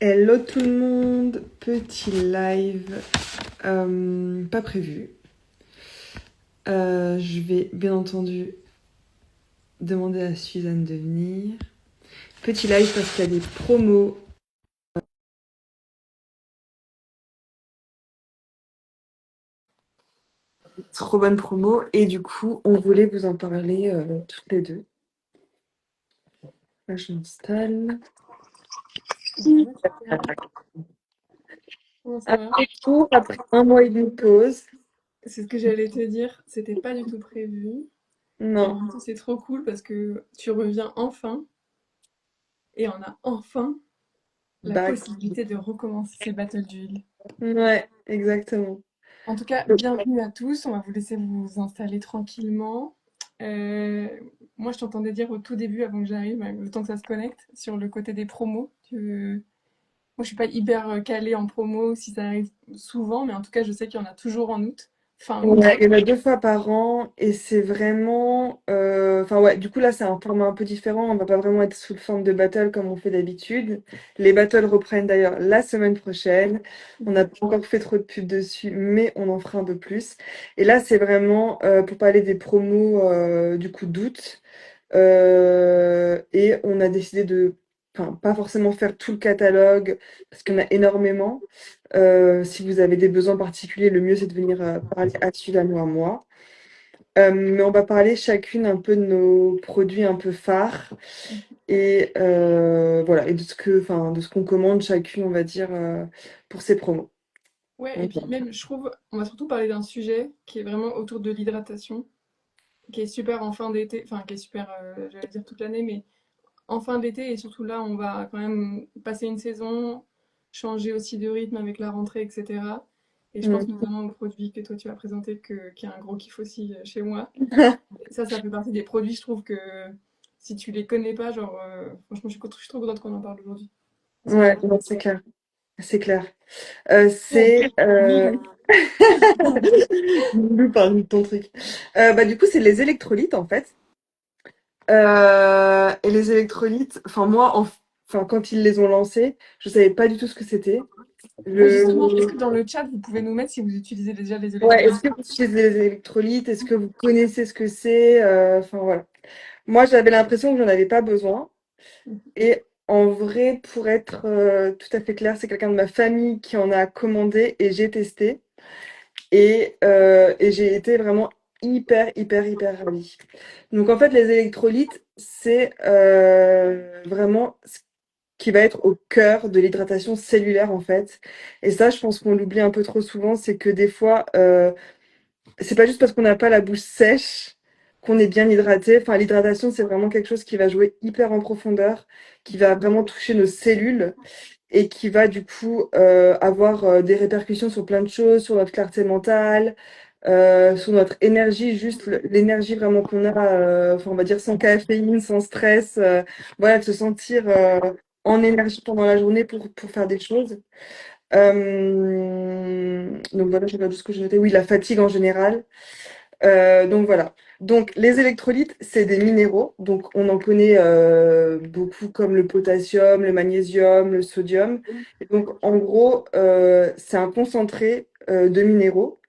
Hello tout le monde, petit live pas prévu. Je vais bien entendu demander à Suzanne de venir. Petit live parce qu'il y a des promos. Trop bonne promo et du coup on voulait vous en parler toutes les deux. Là je m'installe. Comment ça va? Après tout, après un mois et demi de pause. C'est ce que j'allais te dire, c'était pas du tout prévu. Et en Non, même temps, c'est trop cool parce que tu reviens enfin et on a enfin la back. possibilité de recommencer ces Battle Duel. Ouais, exactement. En tout cas, bienvenue à tous. On va vous laisser vous installer tranquillement. Euh, Moi, je t'entendais dire au tout début, avant que j'arrive, le temps que ça se connecte, sur le côté des promos. Moi, je suis pas hyper calée en promo si ça arrive souvent, mais en tout cas, je sais qu'il y en a toujours en août, fin août. Ouais, il y en a 2 fois par an et c'est vraiment, enfin ouais, du coup là c'est un format un peu différent, on va pas vraiment être sous le forme de battle comme on fait d'habitude. Les battles reprennent d'ailleurs la semaine prochaine. On n'a pas encore fait trop de pub dessus, mais on en fera un peu plus. Et là c'est vraiment pour parler des promos du coup d'août. Et on a décidé de, enfin, pas forcément faire tout le catalogue parce qu'il y en a énormément. Si vous avez des besoins particuliers, le mieux c'est de venir parler à Suzanne ou à moi. Mais on va parler chacune un peu de nos produits un peu phares et voilà, et de ce que, enfin, de ce qu'on commande chacune, on va dire, pour ces promos. Ouais, et Donc, puis même, je trouve, on va surtout parler d'un sujet qui est vraiment autour de l'hydratation, qui est super en fin d'été, enfin qui est super, j'allais dire toute l'année, mais en fin d'été, et surtout là, on va quand même passer une saison, changer aussi de rythme avec la rentrée, etc. Et je pense mm. notamment au produit que toi tu as présenté, qui est un gros kiff aussi chez moi. Ça fait partie des produits, je trouve que si tu les connais pas, genre, franchement, je suis trop contente qu'on en parle aujourd'hui. Ils sont Ouais, trop non, c'est clair. C'est clair. bons. C'est Loulou parle de ton truc. Bah, du coup, c'est les électrolytes en fait. Et les électrolytes, enfin moi, enfin quand ils les ont lancés, je savais pas du tout ce que c'était. Ouais, Le... justement, est-ce que dans le chat, vous pouvez nous mettre si vous utilisez déjà les Ouais, est-ce électrolytes? que vous utilisez les électrolytes? Est-ce que vous connaissez ce que c'est? Enfin voilà. Moi, j'avais l'impression que j'en avais pas besoin. Et en vrai, pour être tout à fait clair, c'est quelqu'un de ma famille qui en a commandé et j'ai testé. Et j'ai été vraiment hyper ravie. Donc en fait, les électrolytes, c'est vraiment ce qui va être au cœur de l'hydratation cellulaire en fait. Et ça, je pense qu'on l'oublie un peu trop souvent, c'est que des fois, c'est pas juste parce qu'on n'a pas la bouche sèche qu'on est bien hydraté. Enfin, l'hydratation, c'est vraiment quelque chose qui va jouer hyper en profondeur, qui va vraiment toucher nos cellules et qui va du coup avoir des répercussions sur plein de choses, sur notre clarté mentale, sur notre énergie, juste l'énergie vraiment qu'on a, enfin on va dire sans caféine, sans stress, voilà, de se sentir en énergie pendant la journée pour faire des choses. Donc voilà, j'ai perdu ce que j'ai noté. Oui, la fatigue en général. Donc voilà. Donc les électrolytes, c'est des minéraux. Donc on en connaît beaucoup comme le potassium, le magnésium, le sodium. Et donc en gros, c'est un concentré de minéraux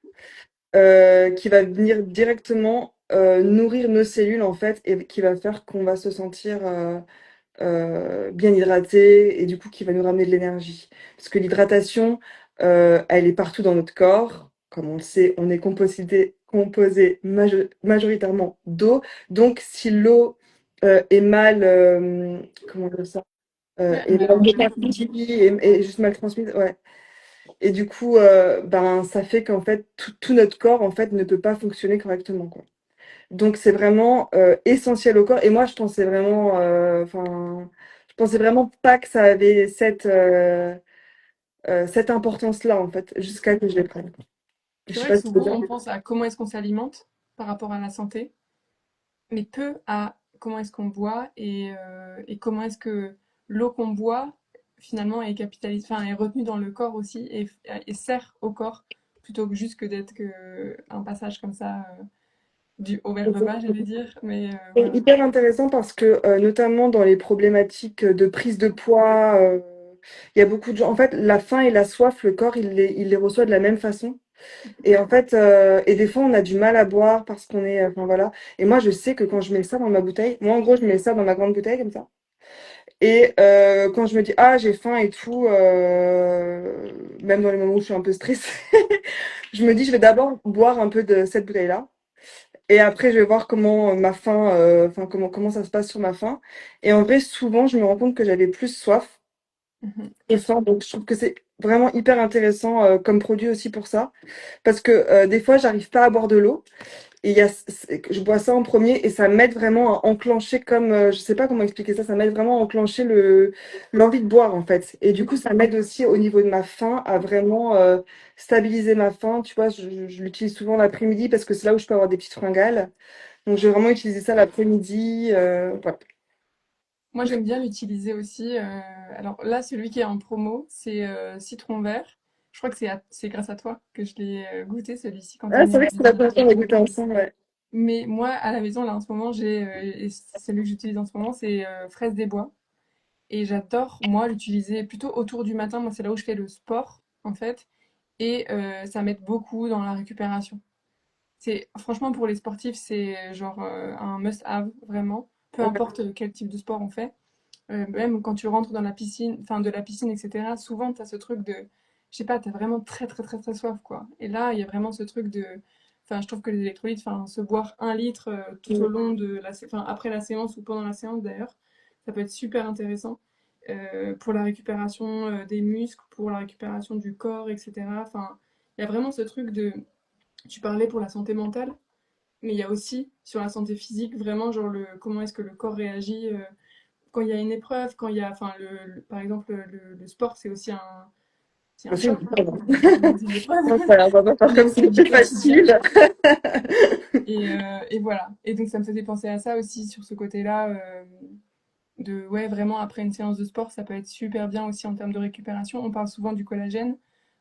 qui va venir directement nourrir nos cellules en fait et qui va faire qu'on va se sentir bien hydraté et du coup qui va nous ramener de l'énergie. Parce que l'hydratation, elle est partout dans notre corps. Comme on le sait, on est composé majoritairement d'eau. Donc si l'eau est mal, comment dire ça, Ouais, est mal mélangé. répartie et juste mal transmise, ouais. Et du coup, ben, ça fait qu'en fait, tout notre corps en fait ne peut pas fonctionner correctement, quoi. Donc c'est vraiment essentiel au corps. Et moi, je pensais vraiment, enfin, je pensais vraiment pas que ça avait cette importance-là en fait, jusqu'à que je les prenne. Je C'est sais vrai que pas si souvent, on pense à comment est-ce qu'on s'alimente par rapport à la santé, mais peu à comment est-ce qu'on boit et comment est-ce que l'eau qu'on boit finalement est capitalisée, enfin est retenue dans le corps aussi et sert au corps plutôt que juste que d'être que un passage comme ça du haut vers le bas, j'allais dire. Mais c'est voilà. hyper intéressant parce que notamment dans les problématiques de prise de poids. il y a beaucoup de gens. En fait, la faim et la soif, le corps, il les reçoit de la même façon. Et en fait, et des fois, on a du mal à boire parce qu'on est, enfin voilà. Et moi, je sais que quand je mets ça dans ma bouteille, moi, en gros, je mets ça dans ma grande bouteille comme ça. Et quand je me dis, ah, j'ai faim et tout, même dans les moments où je suis un peu stressée, je me dis, je vais d'abord boire un peu de cette bouteille-là. Et après, je vais voir comment ma faim, enfin, comment ça se passe sur ma faim. Et en vrai, souvent, je me rends compte que j'avais plus soif Mhm. et faim. Donc, je trouve que c'est vraiment hyper intéressant comme produit aussi pour ça. Parce que des fois, j'arrive pas à boire de l'eau. Et il y a, je bois ça en premier et ça m'aide vraiment à enclencher comme, je sais pas comment expliquer ça, ça m'aide vraiment à enclencher l'envie de boire en fait. Et du coup, ça m'aide aussi au niveau de ma faim à vraiment stabiliser ma faim. Tu vois, je l'utilise souvent l'après-midi parce que c'est là où je peux avoir des petites fringales. Donc, j'ai vraiment utilisé ça l'après-midi. Voilà. Moi, j'aime bien l'utiliser aussi. Alors là, celui qui est en promo, c'est citron vert. Je crois que c'est grâce à toi que je l'ai goûté, celui-ci, quand tu es Ah, venu c'est à vrai la que c'est la maison. première fois qu'on a goûté ensemble, ouais. Mais moi, à la maison, là, en ce moment, et c'est celui que j'utilise en ce moment, c'est fraise des bois. Et j'adore, moi, l'utiliser plutôt autour du matin. Moi, c'est là où je fais le sport, en fait. Et ça m'aide beaucoup dans la récupération. Franchement, pour les sportifs, c'est genre un must-have, vraiment. Peu Ouais. importe quel type de sport on fait. Même quand tu rentres dans la piscine, enfin de la piscine, etc., souvent tu as ce truc de, je sais pas, t'as vraiment très très très très soif, quoi. Et là, il y a vraiment ce truc de, enfin, je trouve que les électrolytes, enfin, se boire 1 litre tout au Mm. long de enfin, après la séance ou pendant la séance d'ailleurs, ça peut être super intéressant pour la récupération des muscles, pour la récupération du corps, etc. Enfin, il y a vraiment ce truc de, tu parlais pour la santé mentale, mais il y a aussi sur la santé physique, vraiment, genre, comment est-ce que le corps réagit quand il y a une épreuve, quand il y a, enfin, par exemple, le sport, c'est un C'est choc, une- hein, pardon. dans une épreuve, Enfin, on va pas faire mais comme c'est si une vie c'était quotidienne. facile. Et voilà. Et donc, ça me faisait penser à ça aussi, sur ce côté-là, de, ouais, vraiment, après une séance de sport, ça peut être super bien aussi en termes de récupération. On parle souvent du collagène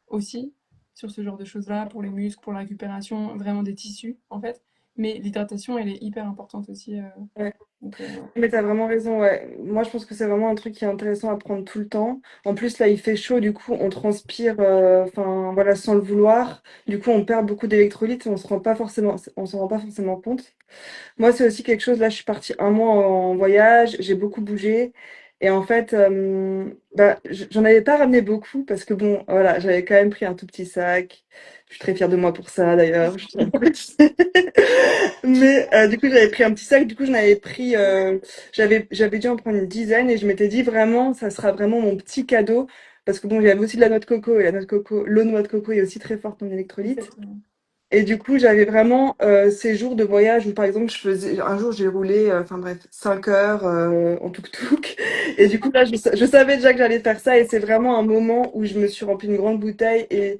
aussi, sur ce genre de choses-là, pour les muscles, pour la récupération, vraiment des tissus, en fait. Mais l'hydratation, elle est hyper importante aussi. Ouais. Ouais. Mais t'as vraiment raison, ouais. Moi, je pense que c'est vraiment un truc qui est intéressant à prendre tout le temps. En plus, là, il fait chaud, du coup, on transpire, enfin, voilà, sans le vouloir. Du coup, on perd beaucoup d'électrolytes et on s'en rend pas forcément compte. Moi, c'est aussi quelque chose, là, je suis partie un mois en voyage, j'ai beaucoup bougé. Et en fait, bah, j'en avais pas ramené beaucoup parce que bon, voilà, j'avais quand même pris un tout petit sac. Je suis très fière de moi pour ça, d'ailleurs. Je tiens à le préciser. Mais du coup, j'avais pris un petit sac. Du coup, j'avais dû en prendre une dizaine et je m'étais dit vraiment, ça sera vraiment mon petit cadeau. Parce que bon, j'avais aussi de la noix de coco et la noix de coco, l'eau de noix de coco est aussi très forte en électrolytes. Exactement. Et du coup, j'avais vraiment ces jours de voyage où, par exemple, un jour, j'ai roulé, enfin bref, 5 heures en tuk-tuk. Et du coup, là, je savais déjà que j'allais faire ça. Et c'est vraiment un moment où je me suis rempli une grande bouteille et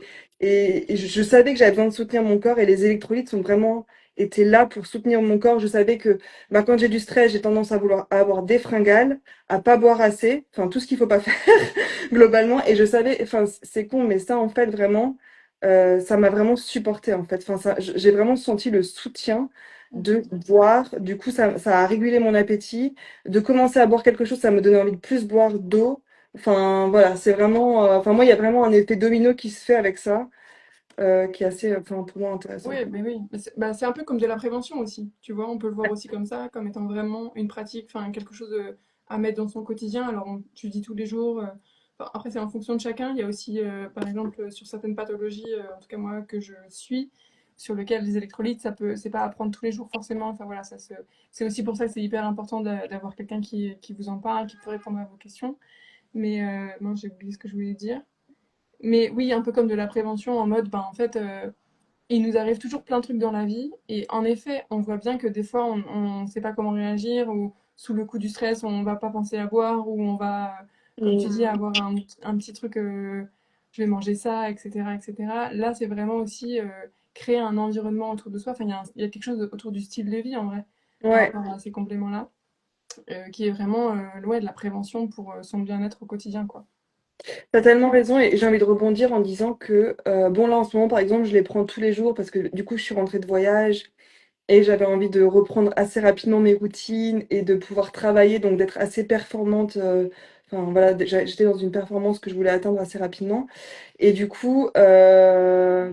je savais que j'avais besoin de soutenir mon corps. Et les électrolytes sont vraiment étaient là pour soutenir mon corps. Je savais que bah, quand j'ai du stress, j'ai tendance à vouloir à avoir des fringales, à pas boire assez, enfin tout ce qu'il faut pas faire globalement. Et je savais, enfin c'est con, mais ça en fait vraiment. Ça m'a vraiment supporté en fait. Enfin, j'ai vraiment senti le soutien de boire. Du coup, ça a régulé mon appétit. De commencer à boire quelque chose, ça me donnait envie de plus boire d'eau. Enfin, voilà, c'est vraiment. Enfin, moi, il y a vraiment un effet domino qui se fait avec ça, qui est assez, enfin, pour moi, intéressant, Oui, quoi. mais oui. Mais c'est un peu comme de la prévention aussi. Tu vois, on peut le voir aussi comme ça, comme étant vraiment une pratique, enfin quelque chose à mettre dans son quotidien. Alors, tu dis tous les jours. Enfin, après, c'est en fonction de chacun. Il y a aussi, par exemple, sur certaines pathologies, en tout cas moi que je suis, sur lesquelles les électrolytes, c'est pas à prendre tous les jours forcément. Enfin voilà, c'est aussi pour ça que c'est hyper important d'avoir quelqu'un qui vous en parle, qui peut répondre à vos questions. Mais non, j'ai oublié ce que je voulais dire. Mais oui, un peu comme de la prévention en mode, ben en fait. Il nous arrive toujours plein de trucs dans la vie et en effet, on voit bien que des fois, on ne sait pas comment réagir ou sous le coup du stress, on va pas penser à boire ou on va, comme tu dis, Mm. avoir un petit truc, je vais manger ça, etc., etc. Là, c'est vraiment aussi créer un environnement autour de soi. Enfin, il y a quelque chose autour du style de vie en vrai par Ouais. rapport à ces compléments-là, qui est vraiment ouais, de la prévention pour son bien-être au quotidien, quoi. T'as tellement raison et j'ai envie de rebondir en disant que, bon, là, en ce moment, par exemple, je les prends tous les jours parce que du coup, je suis rentrée de voyage. Et j'avais envie de reprendre assez rapidement mes routines et de pouvoir travailler, donc d'être assez performante Enfin voilà, déjà, j'étais dans une performance que je voulais atteindre assez rapidement. Et du coup, je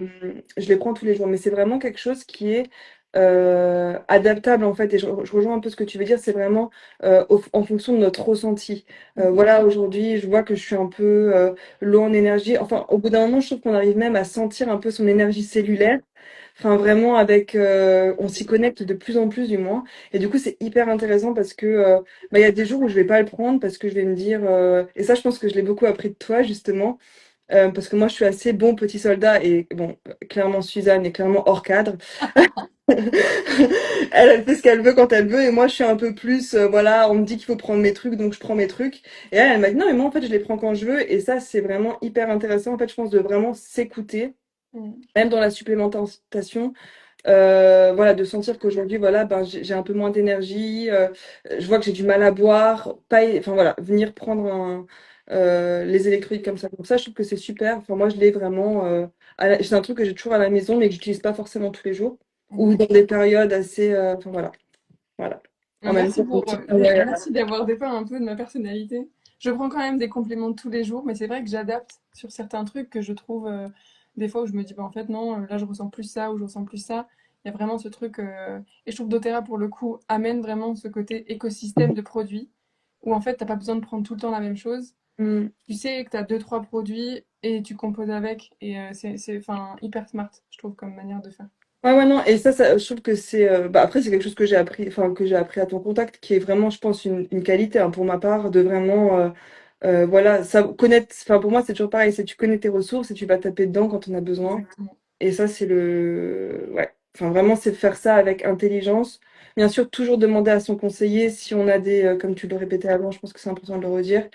les prends tous les jours. Mais c'est vraiment quelque chose qui est adaptable en fait. Et je rejoins un peu ce que tu veux dire. C'est vraiment en fonction de notre ressenti. Voilà, aujourd'hui, je vois que je suis un peu low en énergie. Enfin, au bout d'un moment, je trouve qu'on arrive même à sentir un peu son énergie cellulaire. Enfin, vraiment, on s'y connecte de plus en plus, du moins. Et du coup, c'est hyper intéressant parce que bah, il y a des jours où je vais pas le prendre parce que je vais me dire, et ça, je pense que je l'ai beaucoup appris de toi, justement, parce que moi, je suis assez bon petit soldat et bon, clairement, Suzanne est clairement hors cadre. Elle fait ce qu'elle veut quand elle veut et moi, je suis un peu plus, voilà, on me dit qu'il faut prendre mes trucs, donc je prends mes trucs. Et elle m'a dit, non, mais moi, en fait, je les prends quand je veux et ça, c'est vraiment hyper intéressant. En fait, je pense de vraiment s'écouter, Mm. même dans la supplémentation. Voilà, de sentir qu'aujourd'hui, voilà, ben, j'ai un peu moins d'énergie, je vois que j'ai du mal à boire, pas, enfin voilà, venir prendre les électrolytes comme ça. Donc ça, je trouve que c'est super. Enfin, moi, je l'ai vraiment. C'est un truc que j'ai toujours à la maison, mais que j'utilise pas forcément tous les jours, ou Mhm. dans des périodes assez. Enfin voilà, voilà. En même Merci temps, un pour, petit peu, ouais. merci d'avoir dépeint un peu de ma personnalité. Je prends quand même des compléments tous les jours, mais c'est vrai que j'adapte sur certains trucs que je trouve des fois où je me dis, bah, en fait, non, là, je ressens plus ça ou je ressens plus ça. Il y a vraiment ce truc. Et je trouve doTERRA, pour le coup, amène vraiment ce côté écosystème de produits où, en fait, t'as pas besoin de prendre tout le temps la même chose. Mm. Tu sais que tu as deux, trois produits et tu composes avec. Et enfin, hyper smart, je trouve, comme manière de faire. Ouais, ouais, non, et ça, je trouve que c'est. Bah, après, c'est quelque chose que j'ai appris, enfin, que j'ai appris à ton contact, qui est vraiment, je pense, une qualité, hein, pour ma part, de vraiment. Voilà, ça, connaître. Enfin, pour moi, c'est toujours pareil, c'est tu connais tes ressources et tu vas taper dedans quand on a besoin. Exactement. Et ça, c'est le. Ouais. Enfin, vraiment, c'est faire ça avec intelligence. Bien sûr, toujours demander à son conseiller si on a des. Comme tu le répétais avant, je pense que c'est important de le redire,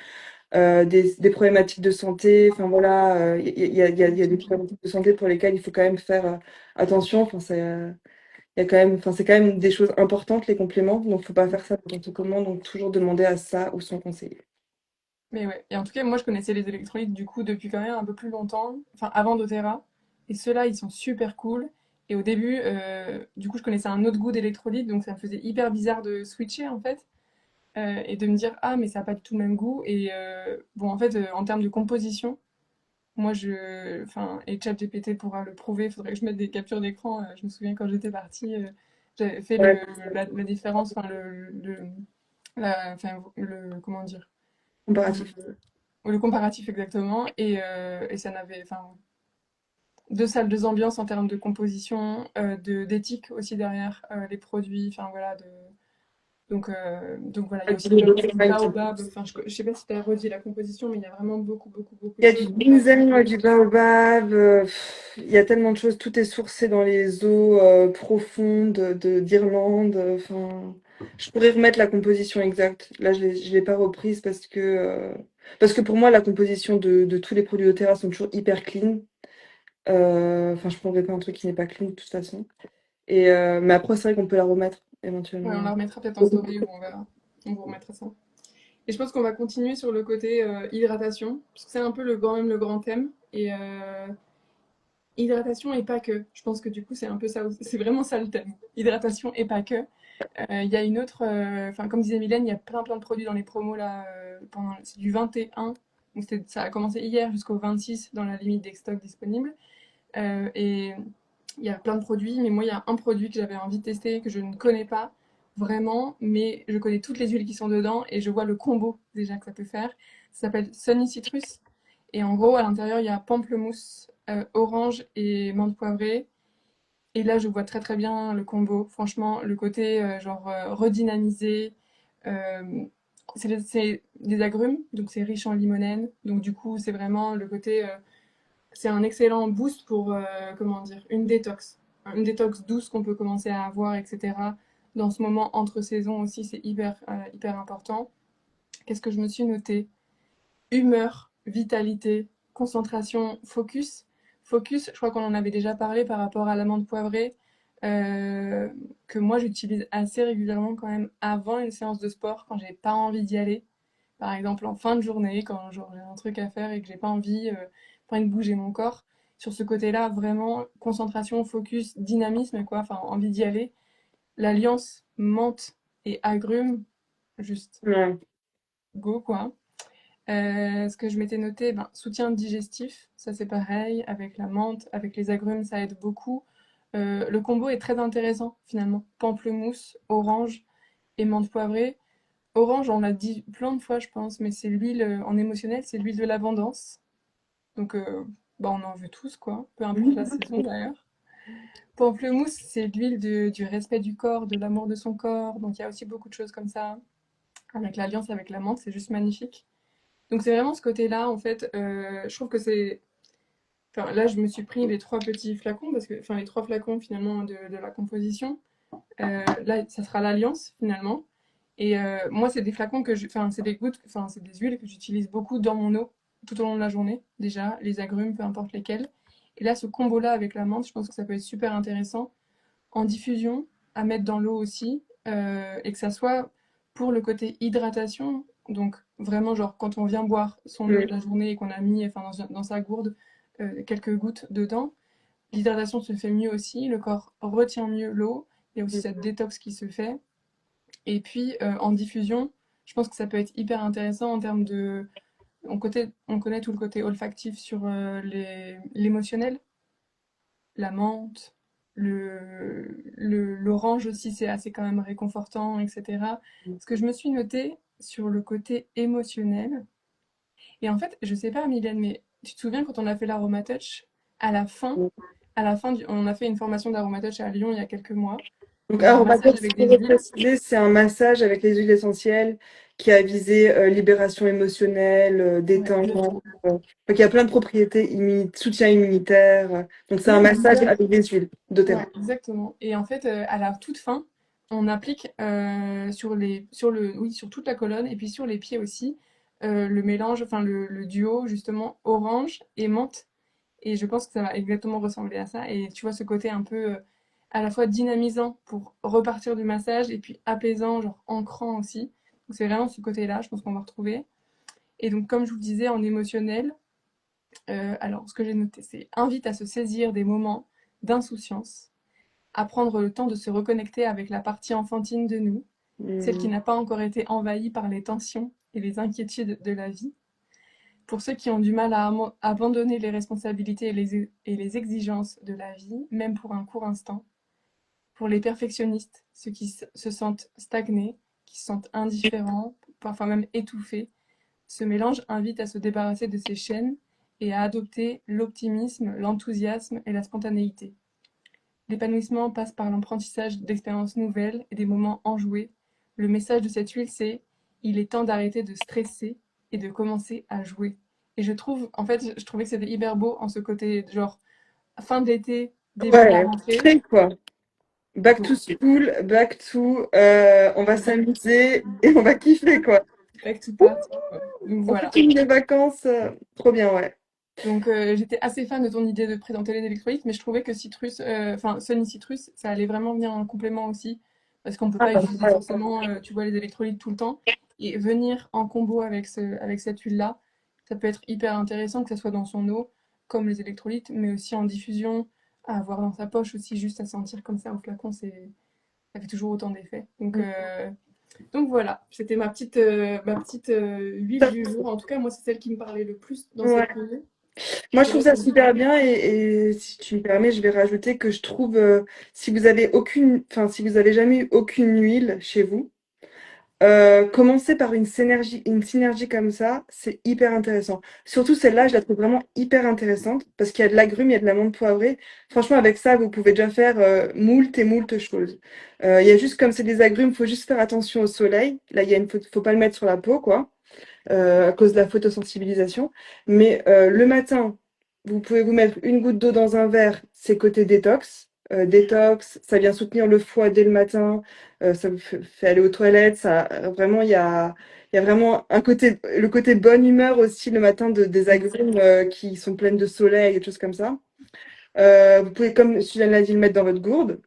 des problématiques de santé. Enfin voilà, il y a des problématiques de santé pour lesquelles il faut quand même faire attention. Enfin, il y a quand même, enfin, c'est quand même des choses importantes, les compléments. Donc, faut pas faire ça n'importe comment. Donc, toujours demander à ça ou son conseiller. Mais ouais, et en tout cas, moi je connaissais les électrolytes du coup depuis quand même un peu plus longtemps, enfin avant doTERRA, et ceux-là ils sont super cool. Et au début, du coup, je connaissais un autre goût d'électrolyte, donc ça me faisait hyper bizarre de switcher en fait, et de me dire ah, mais ça n'a pas du tout le même goût. Et bon, en fait, en termes de composition, moi enfin, et ChatGPT pourra le prouver, il faudrait que je mette des captures d'écran. Je me souviens quand j'étais partie, j'avais fait Ouais, la différence, enfin, enfin, comment dire? comparatif. Le comparatif exactement, et ça n'avait, enfin, deux salles, deux ambiances en termes de composition, d'éthique aussi derrière les produits, enfin voilà, donc voilà, il y a aussi du baobab, enfin je sais pas si tu as redit la composition, mais il y a vraiment beaucoup, beaucoup, beaucoup Il y de a du choses. ginseng, ouais, du baobab, il y a tellement de choses. Tout est sourcé dans les eaux profondes d'Irlande. Enfin, je pourrais remettre la composition exacte. Là, je l'ai pas reprise parce que pour moi, la composition de tous les produits doTERRA sont toujours hyper clean. Enfin, je prendrais pas un truc qui n'est pas clean de toute façon. Mais après, c'est vrai qu'on peut la remettre Ouais, on éventuellement. la remettra peut-être en story ou on verra. On vous remettra ça. Et je pense qu'on va continuer sur le côté hydratation, parce que c'est un peu quand même le grand thème. Et hydratation et pas que. Je pense que du coup, c'est un peu ça, c'est vraiment ça le thème. Hydratation et pas que. Il y a une autre, enfin, comme disait Mylène, il y a plein plein de produits dans les promos là, c'est du 21, donc ça a commencé hier jusqu'au 26 dans la limite des stocks disponibles. Et il y a plein de produits, mais moi, il y a un produit que j'avais envie de tester, que je ne connais pas vraiment, mais je connais toutes les huiles qui sont dedans et je vois le combo déjà que ça peut faire. Ça s'appelle Sunny Citrus. Et en gros, à l'intérieur, il y a pamplemousse, orange et menthe poivrée. Et là, je vois très très bien le combo. Franchement, le côté genre redynamisé. euh, c'est des agrumes, donc c'est riche en limonène. Donc du coup, c'est vraiment le côté. C'est un excellent boost pour, comment dire, une détox. Une détox douce qu'on peut commencer à avoir, etc. Dans ce moment entre saisons aussi, c'est hyper important. Qu'est-ce que je me suis noté? Humeur, vitalité, concentration, focus. Focus, je crois qu'on en avait déjà parlé par rapport à l'amande poivrée, euh, que moi j'utilise assez régulièrement quand même avant une séance de sport, quand j'ai pas envie d'y aller. Par exemple en fin de journée, quand genre, j'ai un truc à faire et que j'ai pas envie de bouger mon corps. Sur ce côté-là, vraiment, concentration, focus, dynamisme, quoi, enfin envie d'y aller. L'alliance menthe et agrumes, juste Ouais. go, quoi. Ce que je m'étais noté, ben, soutien digestif, ça c'est pareil, avec la menthe, avec les agrumes, ça aide beaucoup. Le combo est très intéressant finalement. Pamplemousse, orange et menthe poivrée. Orange, on l'a dit plein de fois, je pense, mais c'est l'huile en émotionnel, c'est l'huile de l'abondance. Donc, bah, on en veut tous, quoi, peu importe la saison d'ailleurs. Pamplemousse, c'est l'huile du respect du corps, de l'amour de son corps. Donc, il y a aussi beaucoup de choses comme ça. Avec l'alliance avec la menthe, c'est juste magnifique. Donc, c'est vraiment ce côté-là, en fait. Je trouve que c'est. Enfin, là, je me suis pris les trois petits flacons, parce que. Enfin, les trois flacons, finalement, de la composition. Là, ça sera l'alliance, finalement. Et moi, c'est des flacons que je. Enfin, c'est des gouttes. Enfin, c'est des huiles que j'utilise beaucoup dans mon eau, tout au long de la journée, déjà. Les agrumes, peu importe lesquels. Et là, ce combo-là avec la menthe, je pense que ça peut être super intéressant en diffusion, à mettre dans l'eau aussi, et que ça soit pour le côté hydratation, donc vraiment genre quand on vient boire son eau de Mm. la journée et qu'on a mis enfin, dans sa gourde quelques gouttes dedans, l'hydratation se fait mieux aussi, le corps retient mieux l'eau, il y a aussi cette détox qui se fait. Et puis en diffusion, je pense que ça peut être hyper intéressant en termes de... On connaît tout le côté olfactif sur l'émotionnel, la menthe, l'orange aussi, c'est assez quand même réconfortant, etc. Ce que je me suis noté sur le côté émotionnel, et en fait, je sais pas, Mylène, mais tu te souviens quand on a fait l'Aromatouch, à la fin, on a fait une formation d'Aromatouch à Lyon il y a quelques mois, Donc, on a un massage aromatherapie, avec pour des huiles. préciser, c'est un massage avec les huiles essentielles qui a visé libération émotionnelle, Ouais, détente. exactement. Donc, il y a plein de propriétés, soutien immunitaire. Donc, c'est un massage avec des huiles Ouais, doTERRA. exactement. Et en fait, à la toute fin, on applique oui, sur toute la colonne et puis sur les pieds aussi, le mélange, enfin le duo justement orange et menthe. Et je pense que ça va exactement ressembler à ça. Et tu vois ce côté un peu à la fois dynamisant pour repartir du massage et puis apaisant, genre ancrant aussi. Donc c'est vraiment ce côté-là, je pense qu'on va retrouver. Et donc comme je vous le disais, en émotionnel, alors ce que j'ai noté, c'est invite à se saisir des moments d'insouciance, à prendre le temps de se reconnecter avec la partie enfantine de nous, celle qui Mm. n'a pas encore été envahie par les tensions et les inquiétudes de la vie. Pour ceux qui ont du mal à abandonner les responsabilités et les exigences de la vie, même pour un court instant. Pour les perfectionnistes, ceux qui se sentent stagnés, qui se sentent indifférents, parfois même étouffés, ce mélange invite à se débarrasser de ces chaînes et à adopter l'optimisme, l'enthousiasme et la spontanéité. L'épanouissement passe par l'apprentissage d'expériences nouvelles et des moments enjoués. Le message de cette huile, c'est il est temps d'arrêter de stresser et de commencer à jouer. Et je trouve, en fait, je trouvais que c'était hyper beau en ce côté, genre, fin de l'été, début de la Ouais, rentrée. frais quoi. Back to Donc, school, back to on va back, s'amuser et on va kiffer quoi. back to party, quoi. Donc On fait voilà. toutes les vacances, trop bien, ouais. Donc j'étais assez fan de ton idée de présenter les électrolytes, mais je trouvais que citrus, enfin Sunny Citrus, ça allait vraiment bien en complément aussi, parce qu'on ne peut Ah, pas bah, utiliser ouais. forcément, tu vois, les électrolytes tout le temps, et venir en combo avec cette huile-là, ça peut être hyper intéressant, que ça soit dans son eau, comme les électrolytes, mais aussi en diffusion, à avoir dans sa poche aussi, juste à sentir comme ça au flacon, ça fait toujours autant d'effet. Donc voilà, c'était ma petite huile du jour. En tout cas, moi, c'est celle qui me parlait le plus dans Ouais. cette nuit. Moi, Je je te trouve laisse ça me dire. super bien et si tu me permets, je vais rajouter que je trouve, si vous avez si vous avez jamais eu aucune huile chez vous, commencer par une synergie comme ça, c'est hyper intéressant. Surtout celle-là, je la trouve vraiment hyper intéressante parce qu'il y a de l'agrumes, il y a de l'amande poivrée. Franchement, avec ça, vous pouvez déjà faire moult et moult choses. Il y a juste comme c'est des agrumes, faut juste faire attention au soleil. Là, faut pas le mettre sur la peau, quoi, à cause de la photosensibilisation. Mais le matin, vous pouvez vous mettre une goutte d'eau dans un verre, c'est côté détox. Détox, ça vient soutenir le foie dès le matin, ça vous fait aller aux toilettes. Ça, vraiment, il y a vraiment le côté bonne humeur aussi le matin des agrumes qui sont pleines de soleil et des choses comme ça. Vous pouvez, comme Suzanne l'a dit, le mettre dans votre gourde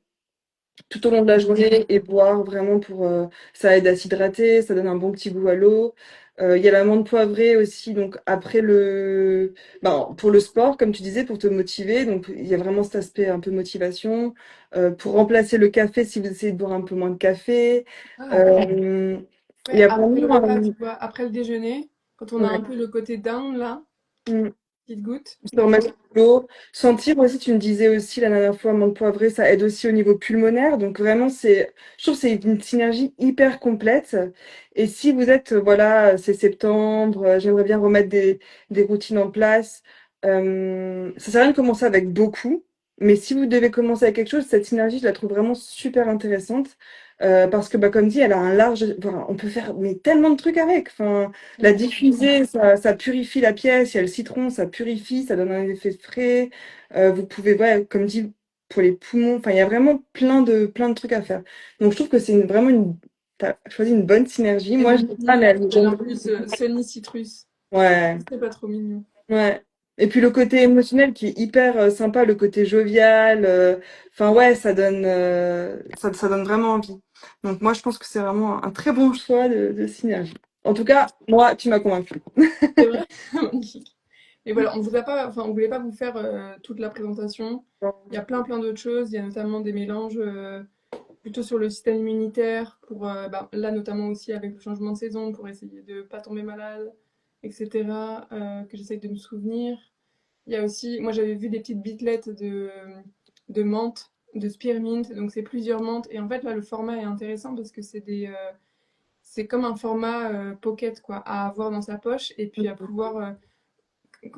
tout au long de la journée et boire vraiment ça aide à s'hydrater, ça donne un bon petit goût à l'eau. Il y a l'amande poivrée aussi, donc pour le sport, comme tu disais, pour te motiver. Donc il y a vraiment cet aspect un peu motivation. Pour remplacer le café, si vous essayez de boire un peu moins de café. Ah, Euh, il y ouais, a après le vraiment repas, tu vois, après le déjeuner, Quand on a un Ouais. peu le côté down, là, Mm. petite goutte. Se remettre sous l'eau. Sentir aussi, tu me disais aussi la dernière fois, menthe poivrée, ça aide aussi au niveau pulmonaire. Donc vraiment, je trouve que c'est une synergie hyper complète. Et si vous êtes, voilà, c'est septembre, j'aimerais bien remettre des routines en place. Ça sert à rien de commencer avec beaucoup. Mais si vous devez commencer avec quelque chose, cette synergie, je la trouve vraiment super intéressante. Parce que, bah, comme dit, elle a un large, enfin, on peut faire mais tellement de trucs avec. Enfin, la Exactement. diffuser, ça purifie la pièce. Il y a le citron, ça purifie, ça donne un effet frais. Vous pouvez, ouais, comme dit, pour les poumons. Enfin, il y a vraiment plein de trucs à faire. Donc, je trouve que c'est vraiment une. T'as choisi une bonne synergie. Et Moi, je sais pas, mais elle me donne genre plus Sunny Citrus. Ouais, C'est pas trop mignon. ouais. Et puis le côté émotionnel qui est hyper sympa, le côté jovial. Enfin, ouais, ça donne vraiment envie. Donc, moi, je pense que c'est vraiment un très bon choix de synergie. En tout cas, moi, tu m'as convaincu. C'est vrai, magnifique. Et voilà, on vous a pas, enfin, on voulait pas vous faire toute la présentation. Il y a plein d'autres choses. Il y a notamment des mélanges plutôt sur le système immunitaire, pour bah, là notamment aussi avec le changement de saison, pour essayer de pas tomber malade, etc. Que j'essaye de me souvenir. Il y a aussi, moi j'avais vu des petites bitelettes de menthe, de spearmint, donc c'est plusieurs menthes. Et en fait là le format est intéressant parce que c'est comme un format pocket quoi, à avoir dans sa poche et puis à pouvoir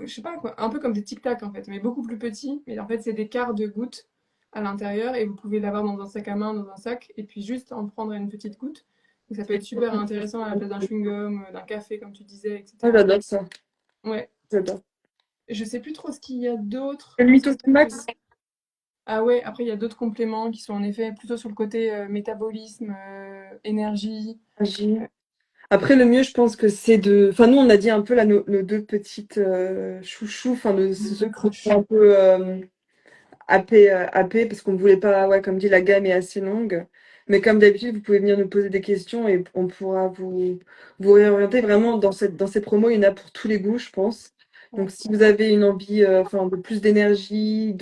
je sais pas quoi, un peu comme des tic-tac en fait, mais beaucoup plus petits. Mais en fait, c'est des quarts de gouttes à l'intérieur et vous pouvez l'avoir dans un sac à main, dans un sac, et puis juste en prendre une petite goutte. Donc ça peut être super intéressant à la place d'un chewing-gum, d'un café, comme tu disais, Ah, etc. j'adore ça. Ouais. J'adore. Je sais plus trop ce qu'il y a d'autre. Le Est-ce que mytho ça peut- max. Ah ouais, après il y a d'autres compléments qui sont en effet plutôt sur le côté métabolisme, énergie, Après, le mieux, je pense que c'est de. Enfin, nous, on a dit un peu là, nos deux petites chouchous, enfin, ceux de qui sont crush. un peu AP, parce qu'on ne voulait pas, ouais, comme dit, la gamme est assez longue. Mais comme d'habitude, vous pouvez venir nous poser des questions et on pourra vous réorienter. Vraiment, dans ces promos, il y en a pour tous les goûts, je pense. Donc, Ouais. si vous avez une envie enfin, de plus d'énergie,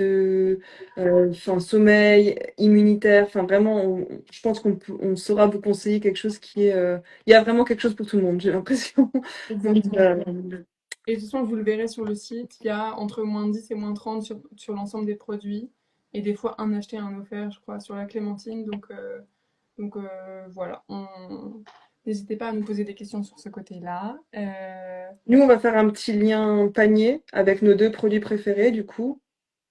enfin, sommeil, immunitaire, enfin, vraiment, je pense on saura vous conseiller quelque chose qui est. Il y a vraiment quelque chose pour tout le monde, j'ai l'impression. Donc, Exactement. Et de toute façon, vous le verrez sur le site, il y a entre -10 et -30 sur l'ensemble des produits. Et des fois, un acheté, un offert, je crois, sur la clémentine. Donc voilà. N'hésitez pas à nous poser des questions sur ce côté-là. nous, on va faire un petit lien panier avec nos deux produits préférés, du coup.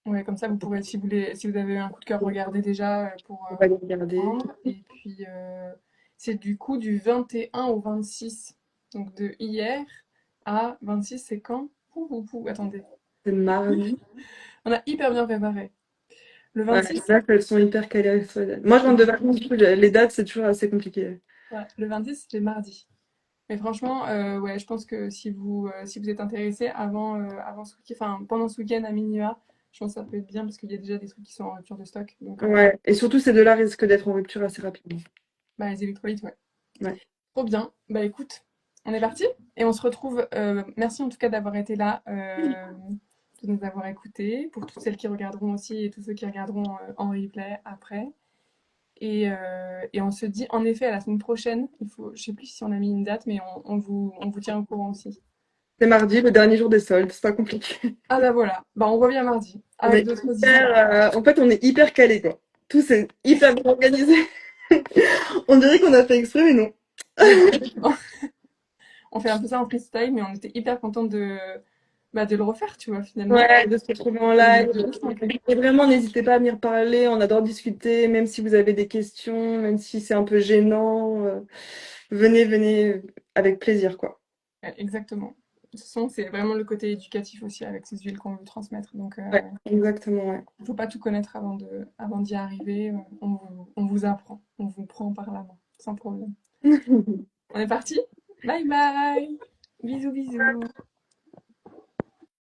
Ouais, comme ça, vous pourrez, si vous avez eu un coup de cœur, regarder déjà On va les regarder. prendre. Et puis, c'est du coup du 21 au 26. Donc de hier à 26, c'est quand? Attendez. C'est mardi. On a hyper bien préparé. Le Ouais, 26, les dates, elles sont hyper calées sur les dates. Moi, je le rentre de 26, vacances, du coup, les dates, c'est toujours assez compliqué. ouais, le 26, c'était mardi. Mais franchement, ouais, je pense que si vous êtes intéressé avant ce week enfin, pendant ce week-end à minima, je pense que ça peut être bien parce qu'il y a déjà des trucs qui sont en rupture de stock. Donc, Ouais, et surtout, ces deux-là risquent d'être en rupture assez rapidement. bah, les électrolytes, ouais. Ouais. Trop bien. Bah écoute, on est parti et on se retrouve. Merci en tout cas d'avoir été là, de nous avoir écoutés, pour toutes celles qui regarderont aussi et tous ceux qui regarderont en replay après. Et on se dit en effet à la semaine prochaine. Je sais plus si on a mis une date, mais on vous tient au courant aussi. C'est mardi, le dernier jour des soldes, c'est pas compliqué. Ah bah voilà, bah on revient mardi On avec est d'autres histoires. hyper, en fait, on est hyper calé, quoi. Tout c'est hyper bien organisé. On dirait qu'on a fait exprès, mais non. Exactement. On fait un peu ça en freestyle, mais on était hyper contente de le refaire, tu vois, finalement. Ouais, de se retrouver en Et live. de s'enquête. Et vraiment, n'hésitez pas à venir parler. On adore discuter, même si vous avez des questions, même si c'est un peu gênant. Venez avec plaisir, quoi. Ouais, exactement. De toute façon, c'est vraiment le côté éducatif aussi avec ces huiles qu'on veut transmettre. Donc, Ouais, exactement, ouais. il ne faut pas tout connaître avant d'y arriver. On vous apprend, on vous prend par la main, sans problème. On est parti? Bye bye! Bisous, bisous!